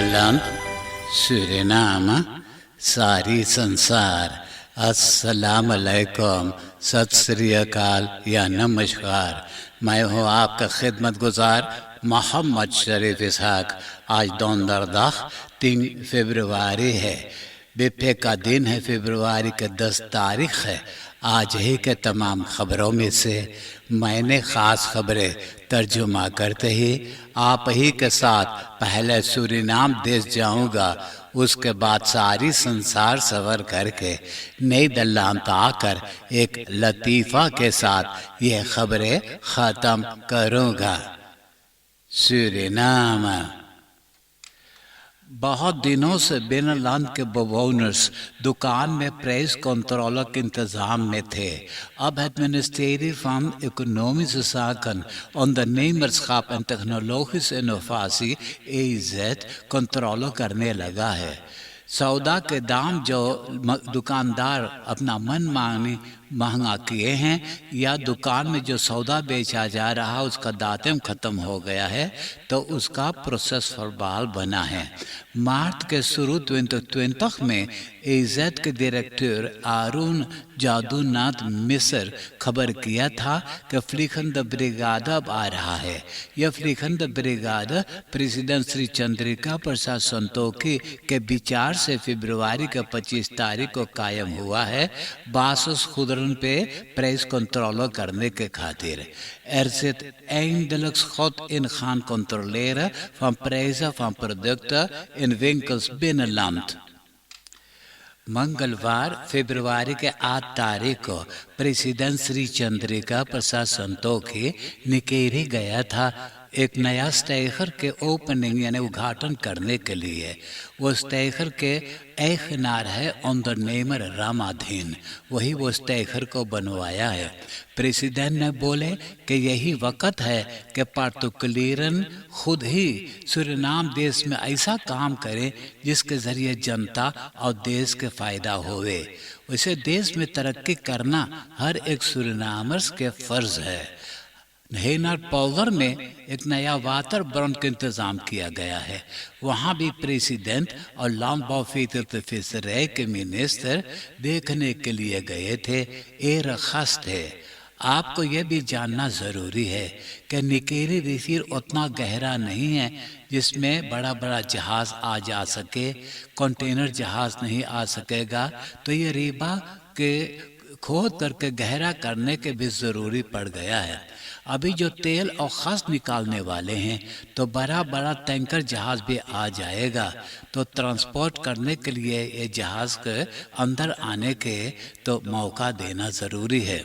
Nederland, Suriname, सारी संसार, अस्सलाम अलैकुम, सत श्री अकाल या नमस्कार। मैं हूँ आपका खिदमत गुजार मोहम्मद शरीफ इसहाक। आज दोंदरदाख 3 फरवरी है, बिफे का दिन है। फरवरी के 10 तारीख है। आज ही के तमाम खबरों में से मैंने ख़ास खबरें तर्जुमा करते ही आप ही के साथ पहले सूरीनाम देश जाऊंगा, उसके बाद सारी संसार सफर करके नीदरलैंड आकर एक लतीफ़ा के साथ ये खबरें ख़त्म करूंगा। सूरीनाम बहुत दिनों से बिनलैंड के bewoners दुकान में प्रेस कंट्रोलर के इंतजाम में थे। अब एडमिनिस्ट्रेटिव फंड इकोनॉमिस zaken ondernemerschap en technologische innovatie EZ control करने लगा है। सौदा के दाम जो दुकानदार अपना मन मांगनी महंगा किए हैं या दुकान में जो सौदा बेचा जा रहा उसका दातिम ख़त्म हो गया है तो उसका प्रोसेस फॉरबाल बना है। मार्च के शुरू 2020 में EZ के डायरेक्टर आरून जादूनाथ मिस्र खबर किया था कि फ्लीखंड ब्रिगाद अब आ रहा है। यह फ्लीखंड ब्रिगाद प्रेसिडेंट श्री चंद्रिका प्रसाद संतोखी के विचार से फरवरी के 25 तारीख को कायम हुआ है। बासुस खुदरन पे प्रेस कंट्रोल करने के खातिर zit eindelijk schot in gaan controleren van prijzen van producten in winkels binnenland। मंगलवार फरवरी के 8 तारीख को प्रेसिडेंट श्री चंद्रिका प्रसाद संतोखी निकेरी गया था एक नया स्टेखर के ओपनिंग यानी उद्घाटन करने के लिए। वो स्टेखर के ऐखनार है ondernemer रामाधीन, वही वो स्टेखर को बनवाया है। प्रेसिडेंट ने बोले कि यही वक्त है कि पार्टिकुलरन खुद ही सूरीनाम देश में ऐसा काम करे जिसके ज़रिए जनता और देश के फ़ायदा होवे। वैसे देश में तरक्की करना हर एक सूरीनामर्स के फ़र्ज़ है। हेनर पॉलर में एक नया वातावरण का इंतज़ाम किया गया है। वहाँ भी प्रेसिडेंट और लैंडबॉ फिशरी के मिनिस्टर देखने के लिए गए थे। एर खास थे। आपको यह भी जानना ज़रूरी है कि निकेरी रिफिर उतना गहरा नहीं है जिसमें बड़ा बड़ा जहाज़ आ जा सके, कंटेनर जहाज़ नहीं आ सकेगा। तो ये रीबा के खोद करके गहरा करने के भी ज़रूरी पड़ गया है। अभी जो तेल और ख़ास निकालने वाले हैं तो बड़ा बड़ा टैंकर जहाज़ भी आ जाएगा, तो ट्रांसपोर्ट करने के लिए ये जहाज़ के अंदर आने के तो मौका देना ज़रूरी है।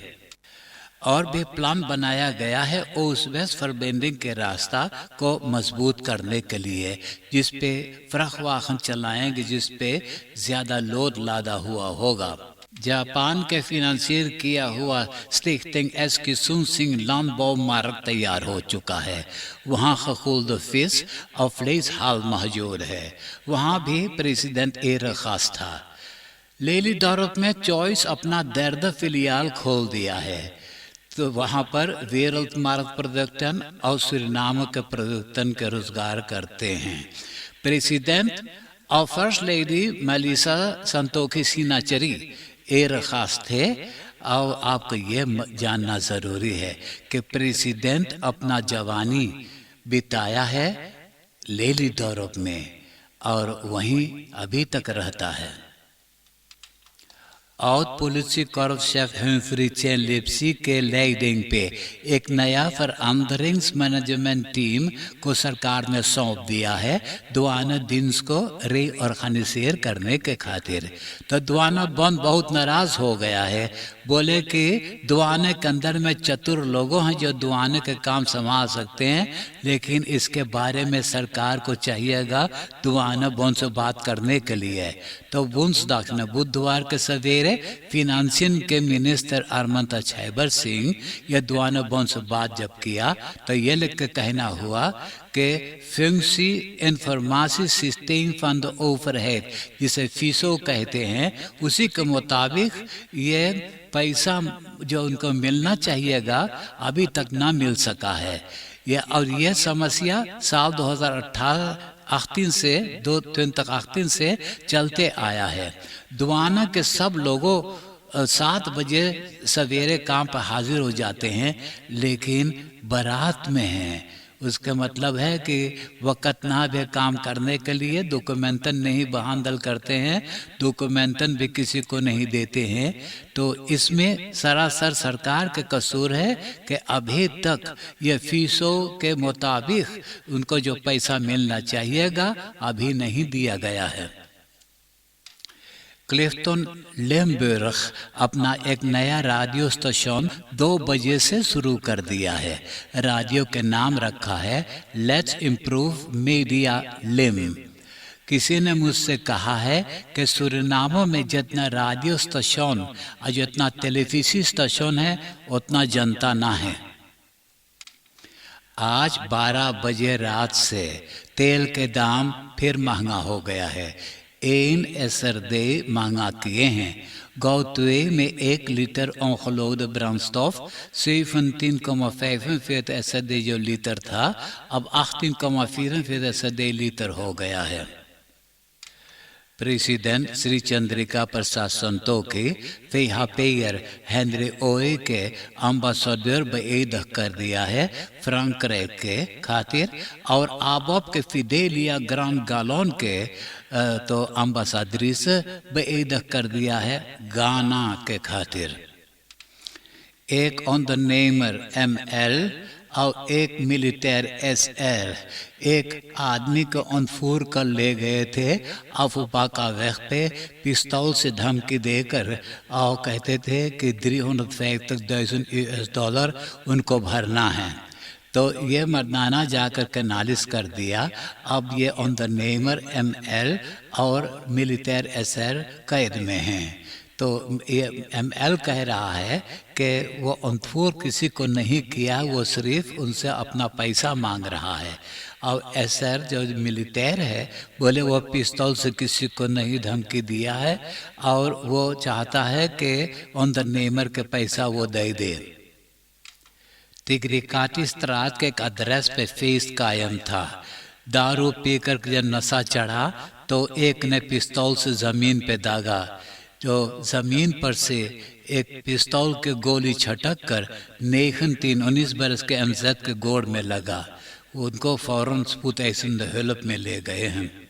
और भी प्लान बनाया गया है ओस वेस्ट फॉरबेंडिंग के रास्ता को मजबूत करने के लिए, जिस पे फ्रख वाहन चलाएंगे, जिस पे ज़्यादा लोड लादा हुआ होगा। जापान के फिनंसियर किया हुआ स्टिक्टिंग एस की सुन सिंह लैंडबॉ मार्ग तैयार हो चुका है। वहाँ खकुल्द फिश और फ्लेस हाल मौजूद है। वहाँ भी प्रेसिडेंट एर खास था। लेली डॉरप में चॉइस अपना दर्द फिलियाल खोल दिया है, तो वहाँ पर वेरल्ट मार्ग प्रोडक्टन और सूरीनाम के प्रोडक्टन के रोजगार करते हैं। प्रेसिडेंट और फर्स्ट लेडी मेलिसा संतोखी सीनाचरी एर खास थे। और आपको ये जानना ज़रूरी है कि प्रेसिडेंट अपना जवानी बिताया है लेली डॉरप में और वहीं अभी तक रहता है। और police Corp chef Humphrey chain लिप्सी के लीडिंग पे एक नया फॉरेंसिक मैनेजमेंट टीम को सरकार ने सौंप दिया है दुआना दिन्स को रीऑर्गेनाइज करने के खातिर। तो दुआना बंद बहुत नाराज़ हो गया है। बोले कि दुआने के अंदर में चतुर लोगों हैं जो दुआने के काम संभाल सकते हैं, लेकिन इसके बारे में सरकार को चाहिएगा दुआना बंद से बात करने के लिए। तो वुंसदाक ने बुधवार के सवेरे फिनांसियन के मिनिस्टर अरमंता छैबर सिंह यह दुआना बंद से बात जब किया तो ये लिख के कहना हुआ कि फंक्सी इंफॉर्मेशन सिस्टम फंड ओवरहेड जिसे फीसो कहते हैं, उसी के मुताबिक ये पैसा जो उनको मिलना चाहिएगा अभी तक ना मिल सका है। और यह समस्या साल 2018 2018 से चलते आया है। दुआना के सब लोगों 7 बजे सवेरे काम पर हाजिर हो जाते हैं, लेकिन बारात में हैं। उसका मतलब है कि वक़्त ना भी काम करने के लिए डॉक्यूमेंटन नहीं बहाल करते हैं, डॉक्यूमेंटन भी किसी को नहीं देते हैं। तो इसमें सरासर सरकार के कसूर है कि अभी तक ये फीसों के मुताबिक उनको जो पैसा मिलना चाहिएगा अभी नहीं दिया गया है। क्लिफ्टन लेम्बर्ग अपना एक नया रेडियो स्टेशन 2 बजे से शुरू कर दिया है। रेडियो के नाम रखा है लेट्स इम्प्रूव मीडिया लिम। किसी ने मुझसे कहा है कि सूरीनाम में जितना रेडियो स्टेशन और जितना टेलीविजन स्टेशन है उतना जनता ना है। आज 12 बजे रात से तेल के दाम फिर महंगा हो गया है। 1 SRD महंगा किए हैं। गौतुए में 1 लीटर ongeloofde brandstof 17,45 SRD जो लीटर था अब 18,44 SRD लीटर हो गया है। President Shri Chandrika Prasad Santokhi VHP'er Henry ओए के अम्बासडर बेईद कर दिया है फ्रांक्राइक के खातिर, और आबोप के फिडेलिया ग्रांड गालोन के तो अम्बासाड्रिस बेईद कर दिया है गाना के खातिर। एक ऑन द नेमर ML और एक मिलिटर SR एक आदमी को अनफूर कर ले गए थे अफुपा का वक्त पे पिस्तौल से धमकी देकर, और कहते थे कि 350,000 US$ उनको भरना है। तो ये मर्दाना जाकर के नालिश कर दिया। अब ये ऑन द नेमर ML और मिलिटर SR कैद में हैं। तो ये ML कह रहा है कि वो अनफूर किसी को नहीं किया, वो सिर्फ उनसे अपना पैसा मांग रहा है। और SR जो मिलिटर है बोले वो पिस्तौल से किसी को नहीं धमकी दिया है और वो चाहता है कि ऑन द नेमर के पैसा वो दे दे। तिग्रिकाटिस त्रात के एक अदरस पे फेस्ट कायम था। दारू पीकर जब नशा चढ़ा तो एक ने पिस्तौल से ज़मीन पे दागा, जो ज़मीन पर से एक पिस्तौल के गोली छटक कर नेखन 19 बरस के MZ के गोड़ में लगा। उनको फौरन स्पुतैसन हेल्प में ले गए हैं।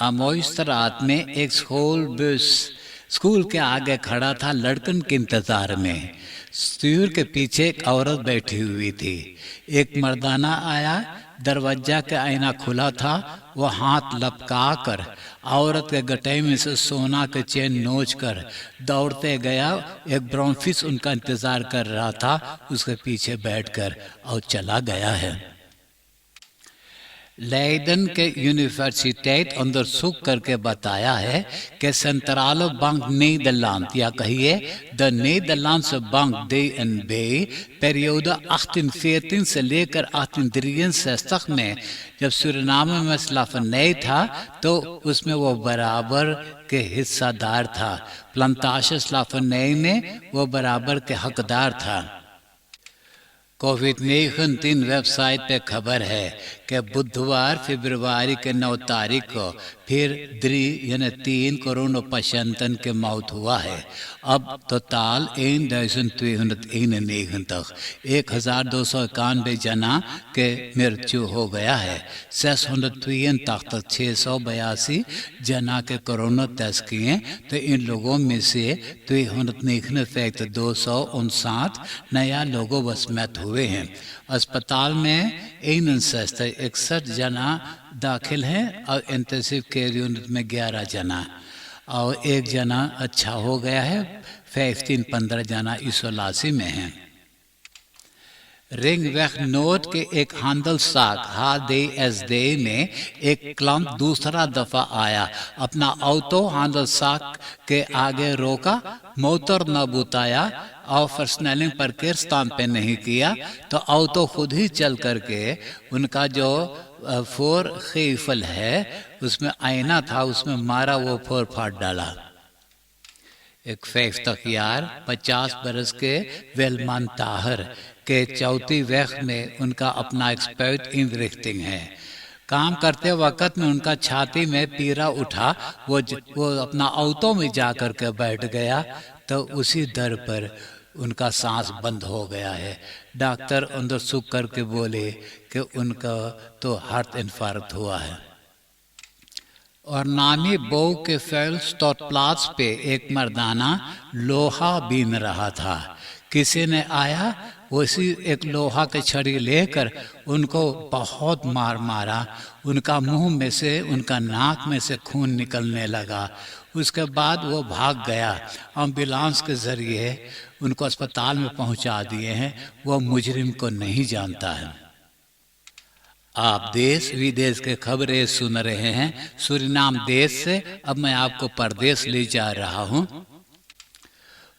अमोइस रात में एक स्कूल बस स्कूल के आगे खड़ा था लड़कन के इंतजार में। स्टूर के पीछे एक औरत बैठी हुई थी। एक मर्दाना आया, दरवाजा का आईना खुला था, वो हाथ लपका कर औरत के गटे में से सोना के चेन नोच कर दौड़ते गया। एक ब्राउनफिश उनका इंतजार कर रहा था, उसके पीछे बैठकर और चला गया है। लेiden के यूनिवर्सिटेट onderzoek करके बताया है कि सेंट्रल बैंक नीदरलैंड या कहिए the Netherlands bank DNB periode 1814 से लेकर 1863 में जब सूरीनाम में स्लाफनई था तो उसमें वो बराबर के हिस्सादार था। प्लांटाशन स्लाफनई में वो बराबर के हकदार था। कोविड-19 वेबसाइट पे खबर है कि बुधवार फरवरी के 9 तारीख को फिर 3 कोरोना पेशेंटन के मौत हुआ है। अब टोटल 1291 जना के मृत्यु हो गया है। 682 जना के कोरोना टेस्ट किए तो इन लोगों में से 259 नया लोगों बस मौत हुए हैं। अस्पताल में 61 जना दाखिल हैं और इंटेंसिव केयर यूनिट में 11 जना और 1 जना अच्छा हो गया है। 15 जना इसोलासी में हैं। रिंगवेग नोट के एक हांदलसाक HDSD में एक क्लम्प दूसरा दफा आया, अपना ऑटो हांदलसाक के आगे रोका, मोटर न बुताया और फर्सनलिंग पर किरस्तान पे नहीं किया तो ऑटो खुद ही चल करके उनका जो 4 खीफल है उसमें आईना था, उसमें मारा, वो 4 फाड़ डाला। एक 50 बरस के वेलमान ताहर के चौथी वक्त में उनका अपना एक्सपर्ट इन रिख्तिंग है। काम करते वक्त में उनका छाती में पीड़ा उठा, वो अपना ऑटो में जा कर के बैठ गया, तो उसी दर पर उनका सांस बंद हो गया है। डॉक्टर अंदर सुख करके बोले कि उनका तो हार्ट इन्फार्क्ट हुआ है। और नामी बो के फेल्डस्टोर्प्लात्स पे एक मर्दाना लोहा बीन रहा था। किसी ने आया, उसी एक लोहा की छड़ी लेकर उनको बहुत मार मारा। उनका मुंह में से, उनका नाक में से खून निकलने लगा। उसके बाद वो भाग गया। एम्बुलेंस के जरिए उनको अस्पताल में पहुंचा दिए हैं। वो मुजरिम को नहीं जानता है। आप देश विदेश के खबरें सुन रहे हैं सूरीनाम देश से। अब मैं आपको परदेश ले जा रहा हूं।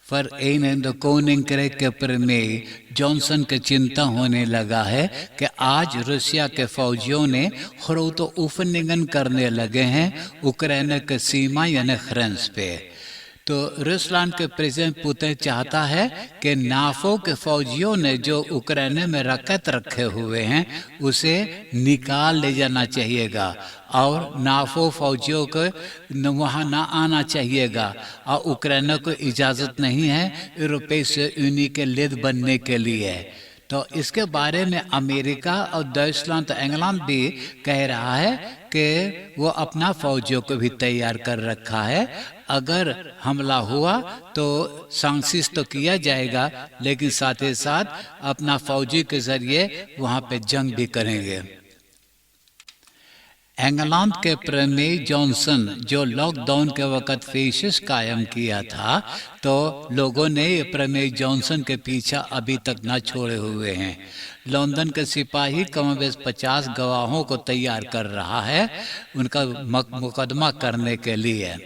Verenigde Koninkrijk के प्रमेय जॉनसन के चिंता होने लगा है कि आज रूसिया के फौजियों ने ख्रोतोउफनिंगन करने लगे हैं यूक्रेन के सीमा यानी ग्रेंस पे। तो रूसलैंड के प्रेसिडेंट पुतिन चाहता है कि नाफो के फौजियों ने जो यूक्रेन में रखत रखे हुए हैं उसे निकाल ले जाना चाहिएगा और नाफो फौजियों को वहाँ ना आना चाहिएगा और यूक्रेन को इजाज़त नहीं है यूरोपीय यूनियन के लीड बनने के लिए। तो इसके बारे में अमेरिका और डॉइचलैंड तो इंग्लैंड भी कह रहा है कि वो अपना फौजियों को भी तैयार कर रखा है। अगर हमला हुआ तो सांसिस तो किया जाएगा, लेकिन साथ ही साथ अपना फौजी के जरिए वहाँ पे जंग भी करेंगे। इंग्लैंड के प्रमेय जॉनसन जो लॉकडाउन के वक्त फेशिस कायम किया था, तो लोगों ने ये प्रमेय जॉनसन के पीछा अभी तक न छोड़े हुए हैं। लंदन के सिपाही कमोबेश 50 गवाहों को तैयार कर रहा है उनका मुकदमा करने के लिए।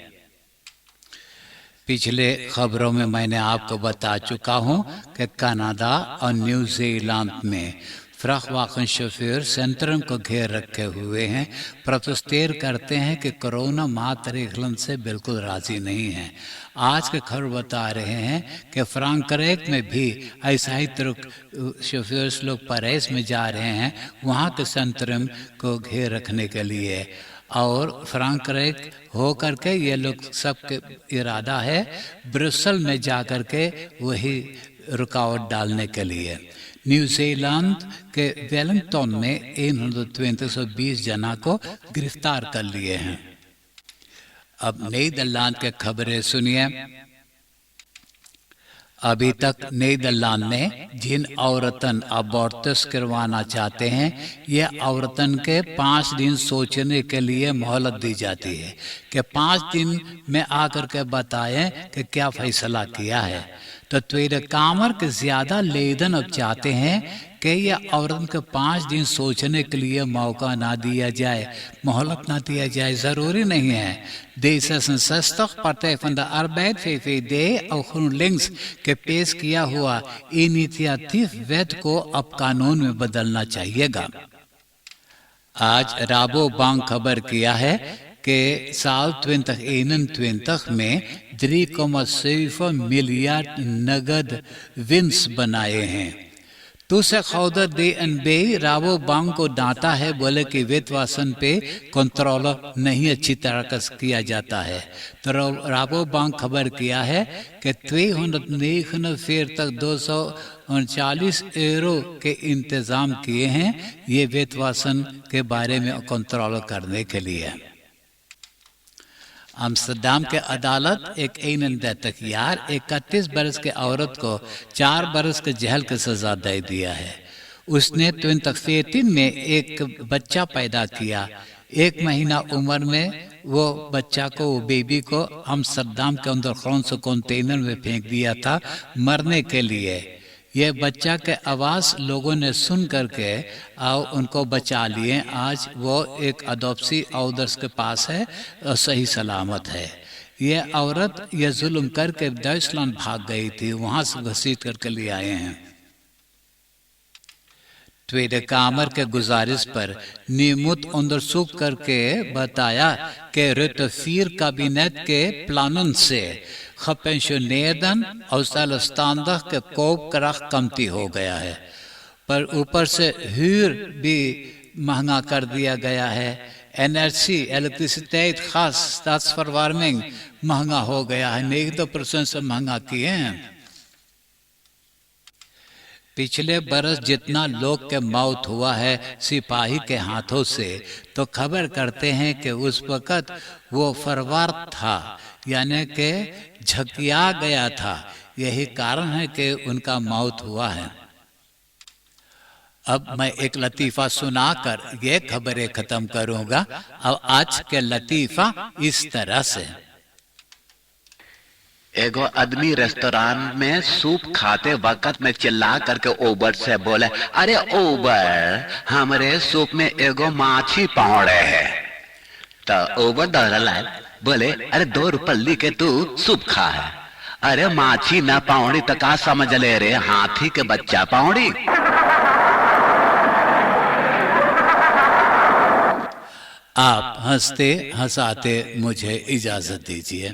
पिछले खबरों में मैंने आपको बता चुका हूं कि कनाडा और न्यूजीलैंड में फ्राखवागन शोफर सेंट्रम को घेर रखे हुए हैं, प्रोटेस्टेर करते हैं कि कोरोना मातृगलन से बिल्कुल राजी नहीं है। आज के खबर बता रहे हैं कि फ्रांकरेक में भी ऐसा ही शोफर्स लोग पेरिस में जा रहे हैं वहाँ के सेंट्रम को घेर रखने के लिए। और फ्रांकरेक हो करके ये लोग सबके इरादा है ब्रुसेल में जा कर के वही रुकावट डालने के लिए। न्यूजीलैंड के वेलिंगटन में 120 जना को गिरफ्तार कर लिए हैं। अब नीदरलैंड के खबरें सुनिए। अभी तक नीदरलैंड में जिन औरतन अबॉर्टस करवाना चाहते हैं, ये औरतन के 5 दिन सोचने के लिए मोहलत दी जाती है कि 5 दिन में आकर के बताएं कि क्या फैसला किया है। तो tweede कामर के ज्यादा लेदन अब चाहते हैं कि यह औरत को 5 दिन सोचने के लिए मौका ना दिया जाए, मोहलत ना दिया जाए। जरूरी नहीं है। D66 Partij van de Arbeid VVD और GroenLinks के पेश किया हुआ इनिशिएटिव वेट को अब कानून में बदलना चाहिएगा। आज राबोबांक खबर किया है कि साल 2021 में 3,7 मिलियन नगद विंस बनाए हैं। Toezichthouder DNB राबोबांक को डांटा है, बोले कि वेतवासन पे कंट्रोल नहीं अच्छी तरह से किया जाता है। तो राबोबांक खबर किया है कि 249 तक 239 यूरो के इंतजाम किए हैं ये वेतवासन के बारे में कंट्रोल करने के लिए। अम्स्टरडम के अदालत एक 31 बरस के औरत को 4 बरस के जेल की सजा दे दिया है। उसने 2013 में एक बच्चा पैदा किया। 1 महीना उम्र में वो बच्चा को, वो बेबी को अम्स्टरडम के अंदर कौन से कंटेनर में फेंक दिया था मरने के लिए। ये बच्चा के आवाज़ लोगों ने सुन करके और उनको बचा लिए। आज वो एक अडॉप्सी ऑर्डर्स के पास है और सही सलामत है। ये औरत ये जुल्म करके डॉइचलैंड भाग गई थी, वहाँ से घसीट करके ले आए हैं। tweede कामर के गुजारिश पर नियमित onderzoek करके बताया कि रुtte 4 काबिनेट के प्लानों से gepensioneerden और zelfstandig के कोपkracht कमती हो गया है, पर ऊपर से हुर भी महंगा कर दिया गया है। एनर्जी, इलेक्ट्रिसिटी, खास स्टाट्सफॉर्मिंग महंगा हो गया है, 1-2% से महंगा किए हैं। पिछले बरस जितना लोग के मौत हुआ है सिपाही के हाथों से, तो खबर करते हैं कि उस वक़्त वो फरवार था, यानी कि झकिया गया था। यही कारण है कि उनका मौत हुआ है। अब मैं एक लतीफ़ा सुनाकर ये खबरें ख़त्म करूँगा। अब आज के लतीफ़ा इस तरह से। एगो आदमी रेस्टोरेंट में सूप खाते वक्त में चिल्ला करके ओबर से बोले, अरे ओबर, हमारे सूप में एगो माछी पौड़े है। तो ओबर दौड़ल बोले, अरे 2 रुपये ली के तू सूप खा है। अरे माछी ना पौड़ी तो का समझ ले रे, हाथी के बच्चा पौड़ी। आप हंसते हंसाते मुझे इजाजत दीजिए।